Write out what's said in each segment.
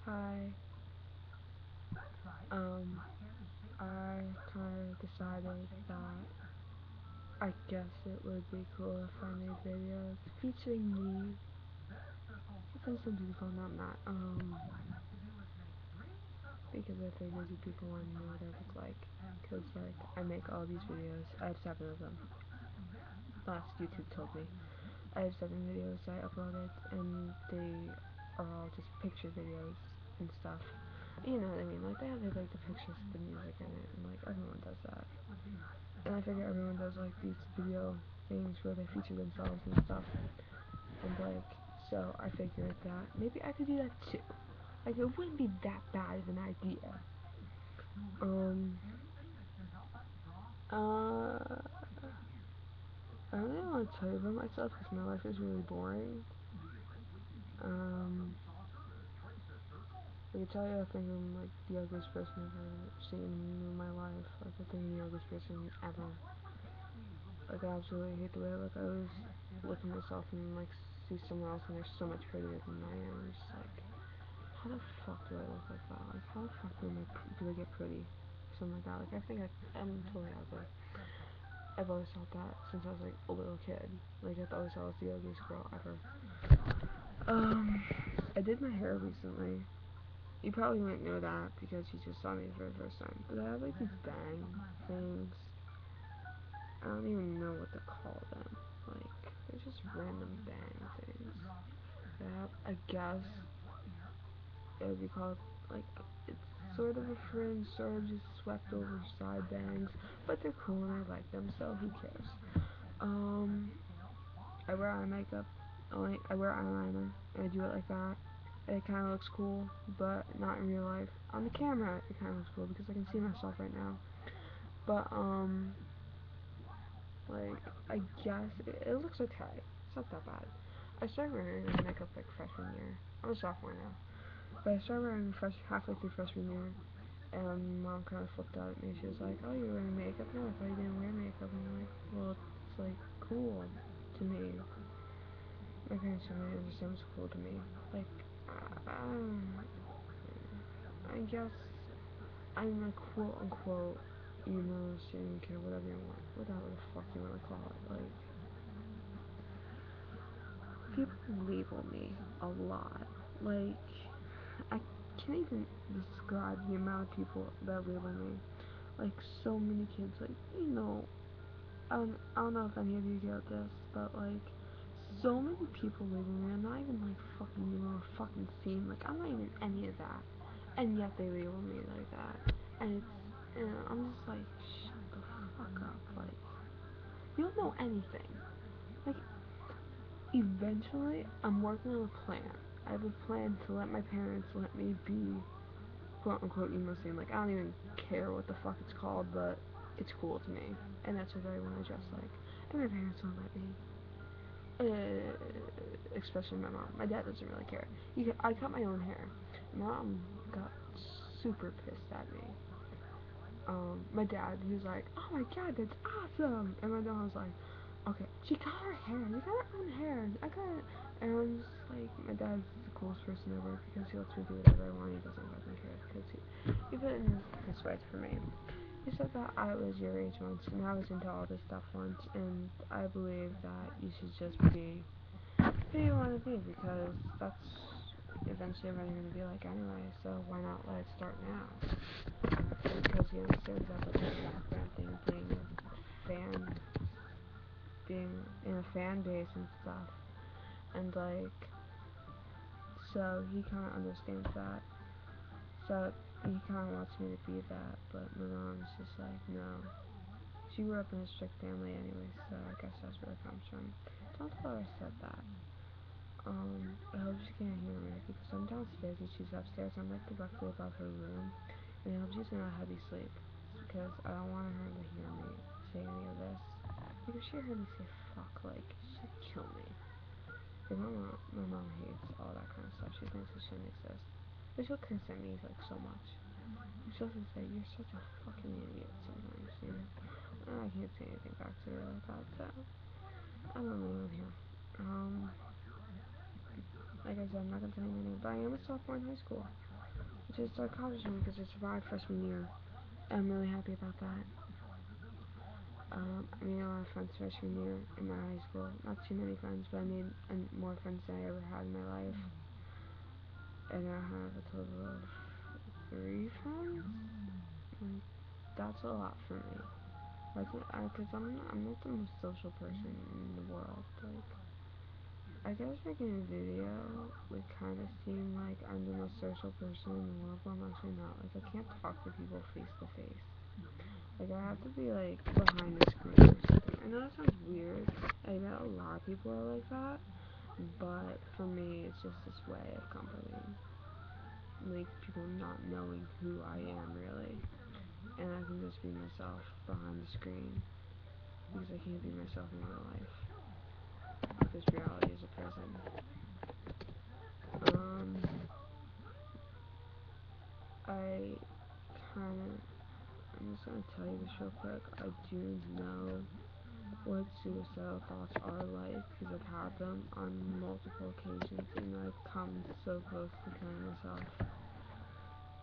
Hi. Um, I kind of decided that I guess it would be cool if I made videos featuring me. Since some people, not Matt. Because I figured you people want to know what I look like. Cause like I make all these videos. I have 7 of them. Last YouTube told me. I have 7 videos I uploaded, and they are all just picture videos and stuff. You know what I mean? Like they have like the pictures with the music in it, and like everyone does that. And I figure everyone does like these video things where they feature themselves and stuff. And like, so I figured that maybe I could do that too. Like it wouldn't be that bad of an idea. Um, uh, I don't really want to tell you about myself because my life is really boring. Um, I can tell you I think I'm like the ugliest person I've ever seen in my life. Like I think I'm the ugliest person ever. Like I absolutely hate the way I look. I always look at myself and like see someone else and they're so much prettier than I am. I'm just like, how the fuck do I look like that? Like how the fuck do I get pretty? Something like that. Like I think I'm totally ugly. I've always thought that since I was like a little kid. Like I always thought I was the ugliest girl ever. Um, I did my hair recently. You probably wouldn't know that because you just saw me for the first time. But I have like these bang things. I don't even know what to call them. Like, they're just random bang things. I guess it would be called, like, it's sort of a fringe, sort of just swept over side bangs. But they're cool and I like them, so who cares? Um, I wear eye makeup. I wear eyeliner and I do it like that. It kind of looks cool, but not in real life. On the camera, it kind of looks cool because I can see myself right now. But like I guess it looks okay. It's not that bad. I started wearing makeup like freshman year. I'm a sophomore now, but I started wearing halfway through freshman year, and mom kind of flipped out at me. She was like, "Oh, you're wearing makeup now? I thought you didn't wear makeup." I'm like, "Well, it's like cool to me." My parents don't really understand what's cool to me. Like, I guess I'm a quote unquote emo student kid, whatever you want, whatever the fuck you want to call it. Like, people label me a lot. Like, I can't even describe the amount of people that label me. Like, so many kids, like, I don't know if any of you get this, but, like, so many people label me. I'm not even, like, fucking emo or fucking scene. Like, I'm not even any of that. And yet they label me like that. And I'm just like, shut the fuck up. Like, you don't know anything. Like, eventually, I'm working on a plan. I have a plan to let my parents let me be quote unquote emo scene. Like, I don't even care what the fuck it's called, but it's cool to me. And that's what I want to dress like. And my parents won't let me. Especially my mom. My dad doesn't really care. I cut my own hair. Mom got super pissed at me. My dad, he was like, "Oh my god, that's awesome!" And my dad was like, "Okay, she got her hair. You got her own hair. I got it." And I'm just like, my dad's the coolest person ever because he lets me do whatever I want. He doesn't fucking care because he put it in his words for me. He said that I was your age once and I was into all this stuff once, and I believe that you should just be who you want to be because that's eventually what you're going to be like anyway. So why not let it start now? Because he understands that the whole background thing, fan, being in a fan base and stuff, and like, so he kind of understands that. So he kind of wants me to be that, but my mom's just like, no. She grew up in a strict family anyway, so I guess that's where it comes from. Don't tell her I said that. I hope she can't hear me because I'm downstairs and she's upstairs. I'm like directly above her room, and I hope she's in a heavy sleep because I don't want her to hear me say any of this. Like if she heard me say fuck, like she'd kill me. Like my mom hates all that kind of stuff. She thinks it shouldn't exist, but she'll curse at me like so much. She'll just say you're such a fucking idiot sometimes, and I can't say anything back to her like that. So I don't really want to hear. Um, like I said, I'm not gonna tell you my name, but I am a sophomore in high school. which is psychology because I survived freshman year. I'm really happy about that. I made a lot of friends freshman year in my high school. Not too many friends, but I made more friends than I ever had in my life. And I have a total of 3 friends. And that's a lot for me. Because I'm not the most social person in the world. Like, I guess making a video would kind of seem like I'm the most social person in the world, but I'm actually not. Like, I can't talk to people face to face. Like, I have to be, like, behind the screen or something. I know that sounds weird. I bet a lot of people are like that. But for me, it's just this way of comforting. Like, people not knowing who I am, really. And I can just be myself behind the screen. Because I can't be myself in real life. Because reality is a prison. I kind of, I'm just gonna tell you this real quick. I do know what suicidal thoughts are like because I've had them on multiple occasions and I've come so close to killing myself.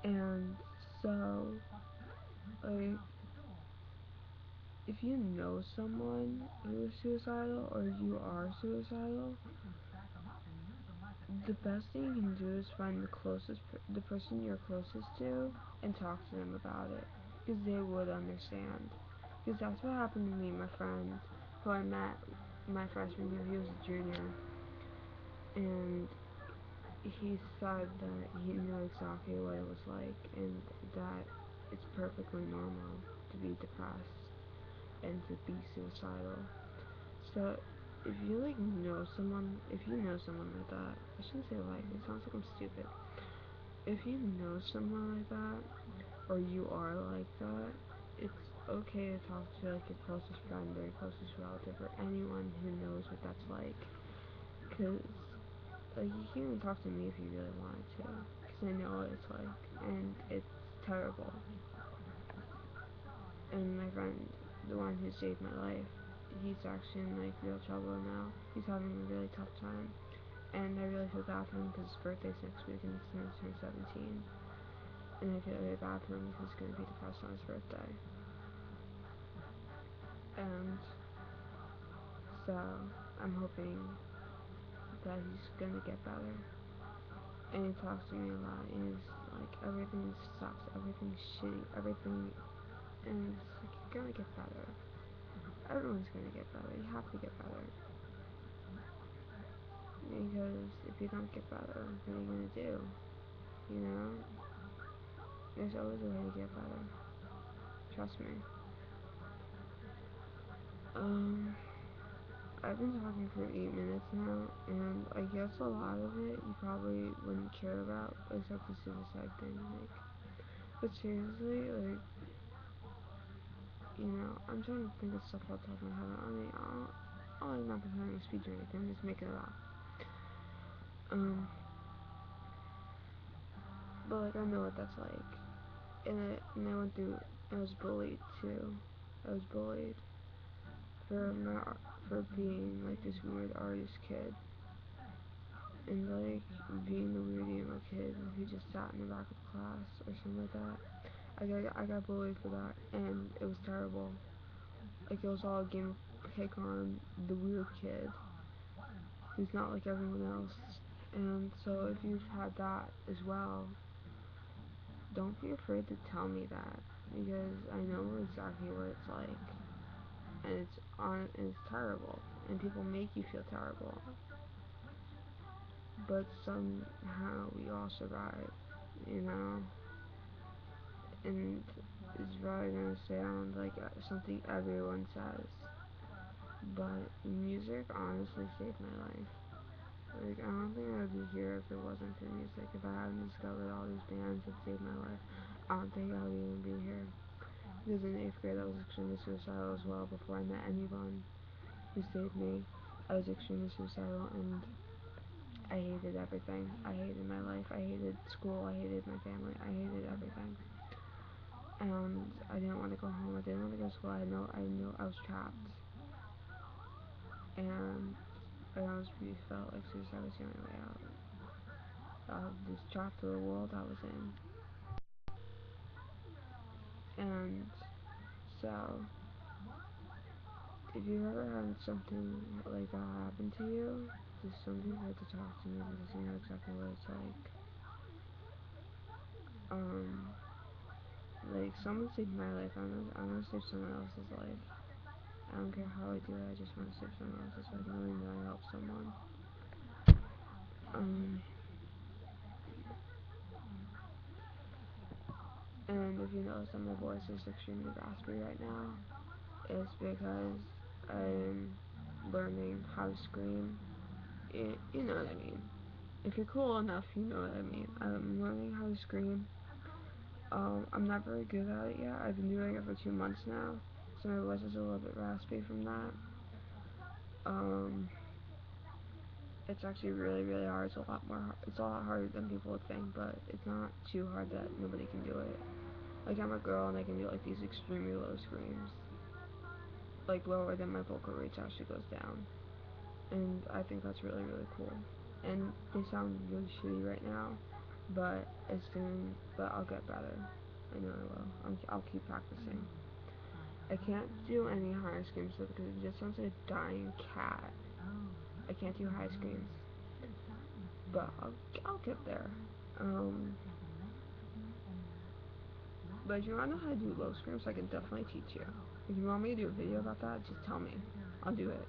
And so, like, if you know someone who is suicidal or you are suicidal, the best thing you can do is find the person you're closest to, and talk to them about it, because they would understand. Because that's what happened to me. My friend, who I met my freshman year, he was a junior, and he said that he knew exactly what it was like, and that it's perfectly normal to be depressed and to be suicidal. So if you if you know someone like that, I shouldn't say like, it sounds like I'm stupid. If you know someone like that, or you are like that, it's okay to talk to like your closest friend or your closest relative or anyone who knows what that's like. Cause like you can even talk to me if you really wanted to, cause I know what it's like, and it's terrible. And my friend, the one who saved my life, he's actually in like real trouble now. He's having a really tough time, and I really feel bad for him because his birthday's next week and he's gonna turn 17. And I feel really bad for him because he's gonna be depressed on his birthday. And so I'm hoping that he's gonna get better. And he talks to me a lot, and he's like, everything sucks, everything's shitty, everything, and it's like, you're gonna get better. Everyone's gonna get better. You have to get better. Because if you don't get better, what are you gonna do? You know? There's always a way to get better. Trust me. Um, I've been talking for 8 minutes now, and I guess a lot of it you probably wouldn't care about, except the suicide thing. Like, but seriously, like, I'm trying to think of stuff off the top of my head. I mean, I'll like not pretending to speech or anything. I'm just making it up. But like I know what that's like, and I went through. I was bullied too. I was bullied for for being like this weird artist kid, and like being the weird emo kid who just sat in the back of the class or something like that. I got bullied for that, and it was terrible. Like it was all a game of pick on the weird kid who's not like everyone else. And so if you've had that as well, don't be afraid to tell me that, because I know exactly what it's like, and it's terrible, and people make you feel terrible, but somehow we all survive, you know. And it's probably gonna sound like something everyone says, but music honestly saved my life. Like, I don't think I would be here if it wasn't for music. If I hadn't discovered all these bands that saved my life, I don't think I would even be here. Because in 8th grade, I was extremely suicidal as well before I met anyone who saved me. I was extremely suicidal, and I hated everything. I hated my life. I hated school. I hated my family. I hated everything. And I didn't want to go home. I didn't want to go to school. I knew I was trapped. And I honestly felt like suicide was the only way out. this draft of the world I was in. And so, if you ever had something like that happen to you, just don't be afraid to talk to me because I know exactly what it's like. Like someone saved my life, I'm gonna save someone else's life. I don't care how I do it, I just want to save someone else's life, knowing that I helped someone. And if you notice that my voice is extremely raspy right now, it's because I'm learning how to scream. You know what I mean. If you're cool enough, you know what I mean. I'm learning how to scream. I'm not very good at it yet. I've been doing it for 2 months now, so my voice is a little bit raspy from that. It's actually really, really hard. It's a lot harder than people would think, but it's not too hard that nobody can do it. Like, I'm a girl and I can do like these extremely low screams, like lower than my vocal range actually goes down, and I think that's really, really cool. And they sound really shitty right now, but I'll get better. I know I will. I'll keep practicing. I can't do any high screams though because it just sounds like a dying cat. I can't do high screams, but I'll get there. But if you want to know how to do low screams, I can definitely teach you. If you want me to do a video about that, just tell me. I'll do it.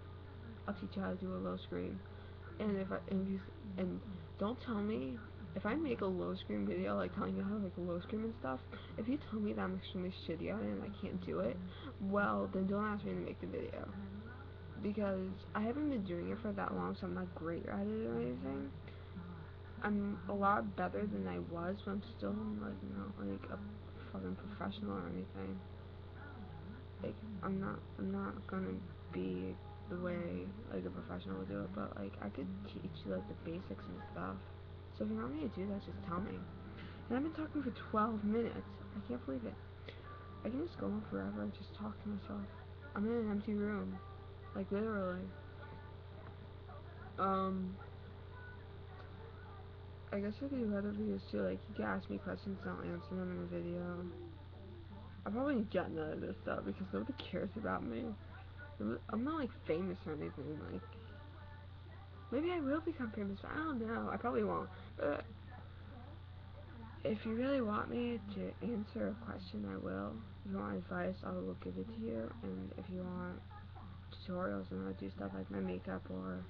I'll teach you how to do a low scream. And don't tell me if I make a low scream video, like telling you how to make a low scream and stuff. If you tell me that I'm extremely shitty at it and I can't do it, well then don't ask me to make the video because I haven't been doing it for that long, so I'm not great at it or anything. I'm a lot better than I was, but I'm still like not like a fucking professional or anything. Like I'm not gonna be the way like a professional would do it, but like I could teach you like the basics and stuff. So if you want me to do that, just tell me. And I've been talking for 12 minutes. I can't believe it. I can just go on forever and just talk to myself. I'm in an empty room, like literally. I guess I could do other videos too. Like you can ask me questions and I'll answer them in a video. I probably get none of this stuff because nobody cares about me. I'm not like famous or anything. Like maybe I will become famous, but I don't know. I probably won't. But if you really want me to answer a question, I will. If you want advice, I will give it to you. And if you want tutorials on how to do stuff like my makeup or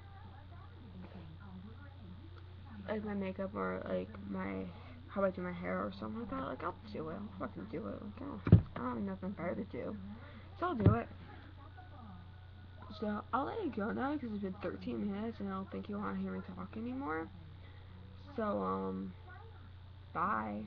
my how I do my hair or something like that, like I'll do it. I'll fucking do it. Like I don't have nothing better to do, so I'll do it. So I'll let you go now because it's been 13 minutes and I don't think you want to hear me talk anymore. So bye.